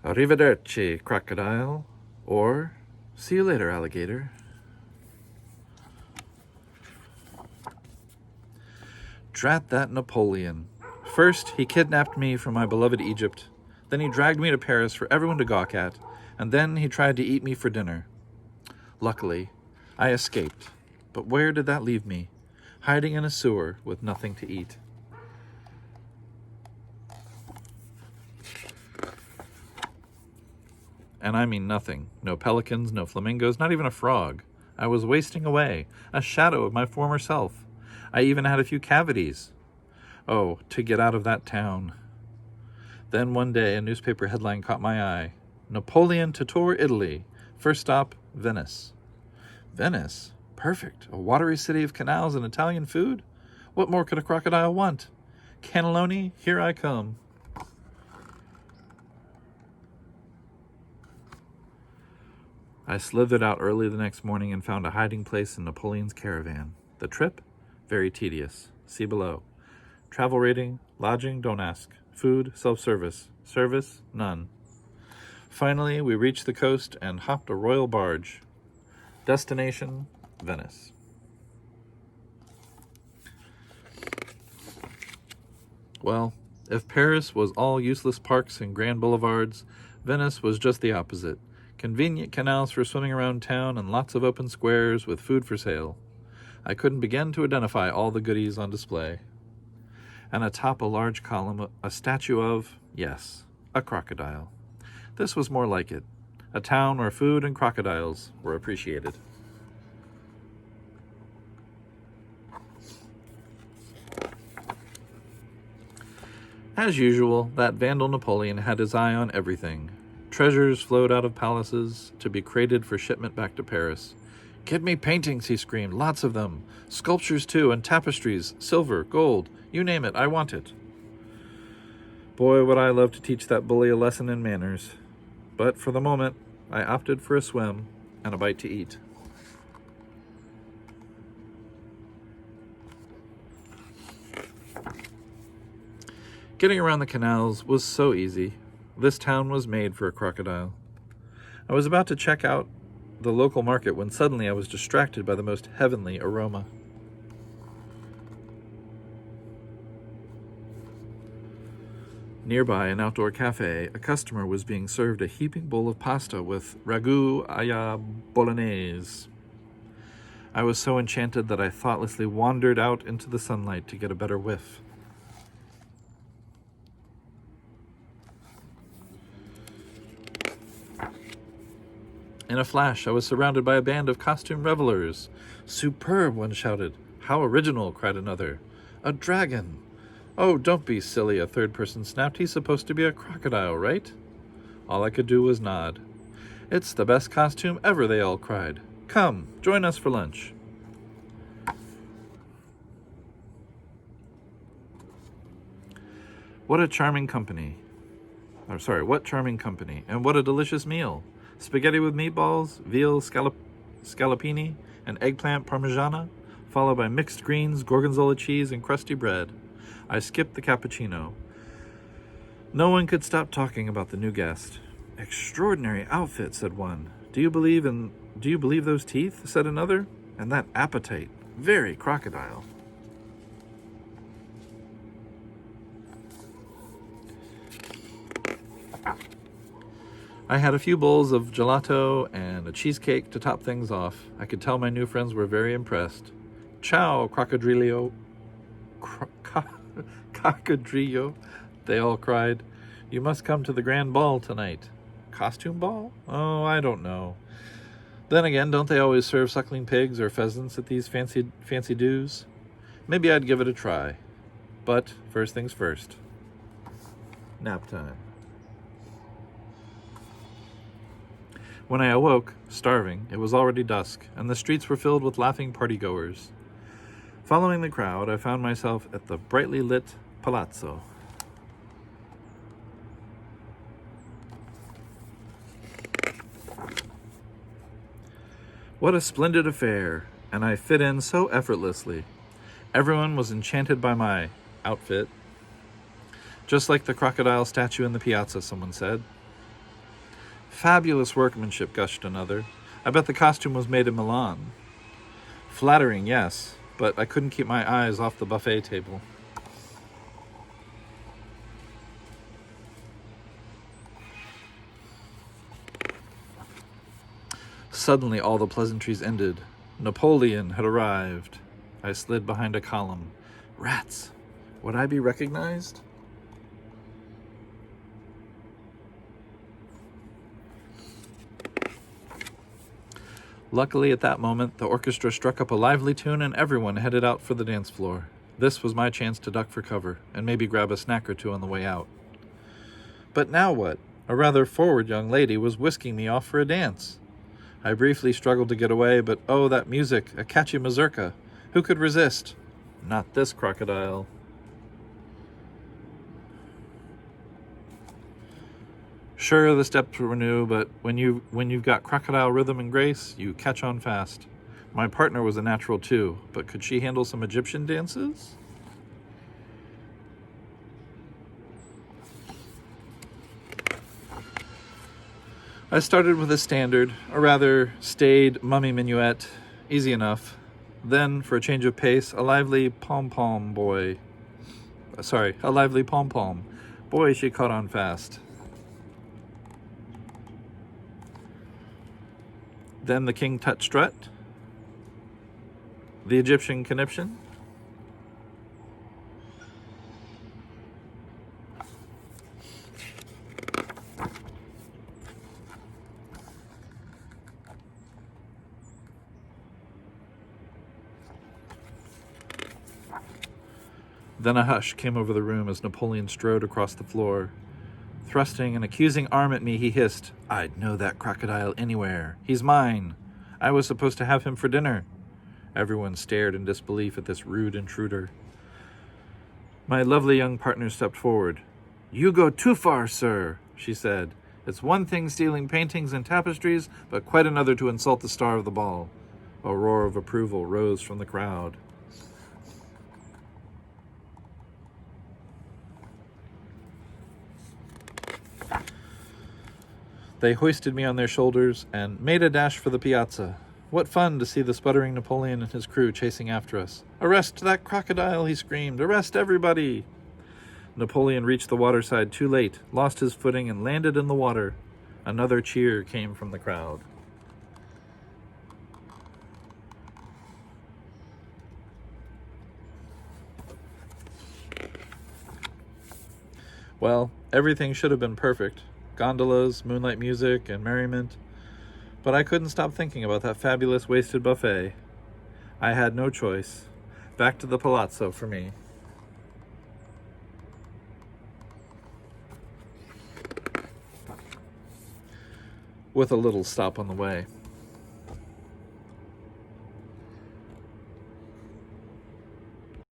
Arrivederci Crocodile, or see you later, Alligator. Drat that Napoleon. First, he kidnapped me from my beloved Egypt. Then he dragged me to Paris for everyone to gawk at. And then he tried to eat me for dinner. Luckily, I escaped. But where did that leave me? Hiding in a sewer with nothing to eat. And I mean nothing. No pelicans, no flamingos, not even a frog. I was wasting away, a shadow of my former self. I even had a few cavities. Oh, to get out of that town. Then one day a newspaper headline caught my eye. Napoleon to tour Italy. First stop, Venice. Venice? Perfect. A watery city of canals and Italian food? What more could a crocodile want? Cannelloni, here I come. I slithered out early the next morning and found a hiding place in Napoleon's caravan. The trip? Very tedious. See below. Travel rating, lodging, don't ask. Food, self-service. Service, none. Finally, we reached the coast and hopped a royal barge. Destination, Venice. Well, if Paris was all useless parks and grand boulevards, Venice was just the opposite. Convenient canals for swimming around town and lots of open squares with food for sale. I couldn't begin to identify all the goodies on display. And atop a large column, a statue of, yes, a crocodile. This was more like it. A town where food and crocodiles were appreciated. As usual, that vandal Napoleon had his eye on everything. Treasures flowed out of palaces to be crated for shipment back to Paris. Get me paintings, he screamed, lots of them. Sculptures too, and tapestries, silver, gold, you name it, I want it. Boy, would I love to teach that bully a lesson in manners. But for the moment, I opted for a swim and a bite to eat. Getting around the canals was so easy. This town was made for a crocodile. I was about to check out the local market when suddenly I was distracted by the most heavenly aroma. Nearby an outdoor cafe, a customer was being served a heaping bowl of pasta with ragu alla bolognese. I was so enchanted that I thoughtlessly wandered out into the sunlight to get a better whiff. In a flash, I was surrounded by a band of costume revelers. Superb, one shouted. How original, cried another. A dragon. Oh, don't be silly, a third person snapped. He's supposed to be a crocodile, right? All I could do was nod. It's the best costume ever, they all cried. Come, join us for lunch. What charming company, and what a delicious meal. Spaghetti with meatballs, veal scallopini, and eggplant parmigiana, followed by mixed greens, gorgonzola cheese, and crusty bread. I skipped the cappuccino. No one could stop talking about the new guest. Extraordinary outfit, said one. Do you believe those teeth? Said another. And that appetite. Very crocodile. I had a few bowls of gelato and a cheesecake to top things off. I could tell my new friends were very impressed. Ciao, crocodrillo. Crocodrillo, they all cried. You must come to the grand ball tonight. Costume ball? Oh, I don't know. Then again, don't they always serve suckling pigs or pheasants at these fancy do's? Maybe I'd give it a try. But first things first. Nap time. When I awoke, starving, it was already dusk, and the streets were filled with laughing partygoers. Following the crowd, I found myself at the brightly lit palazzo. What a splendid affair, and I fit in so effortlessly. Everyone was enchanted by my outfit. Just like the crocodile statue in the piazza, someone said. Fabulous workmanship, gushed another. I bet the costume was made in Milan. Flattering, yes, but I couldn't keep my eyes off the buffet table. Suddenly all the pleasantries ended. Napoleon had arrived. I slid behind a column. Rats! Would I be recognized? Luckily, at that moment, the orchestra struck up a lively tune and everyone headed out for the dance floor. This was my chance to duck for cover and maybe grab a snack or two on the way out. But now what? A rather forward young lady was whisking me off for a dance. I briefly struggled to get away, but oh, that music, a catchy mazurka. Who could resist? Not this crocodile. Sure, the steps were new, but when you've got crocodile rhythm and grace, you catch on fast. My partner was a natural too, but could she handle some Egyptian dances? I started with a standard, or rather staid mummy minuet, easy enough. Then, for a change of pace, a lively pom-pom. Boy, she caught on fast. Then the King Tut strut, the Egyptian conniption, Then a hush came over the room as Napoleon strode across the floor. Thrusting an accusing arm at me, he hissed, "I'd know that crocodile anywhere. He's mine. I was supposed to have him for dinner." Everyone stared in disbelief at this rude intruder. My lovely young partner stepped forward. "You go too far, sir," she said. "It's one thing stealing paintings and tapestries, but quite another to insult the star of the ball." A roar of approval rose from the crowd. They hoisted me on their shoulders and made a dash for the piazza. What fun to see the sputtering Napoleon and his crew chasing after us. "Arrest that crocodile," he screamed. "Arrest everybody!" Napoleon reached the waterside too late, lost his footing, and landed in the water. Another cheer came from the crowd. Well, everything should have been perfect. Gondolas, moonlight music, and merriment. But I couldn't stop thinking about that fabulous wasted buffet. I had no choice. Back to the palazzo for me. With a little stop on the way.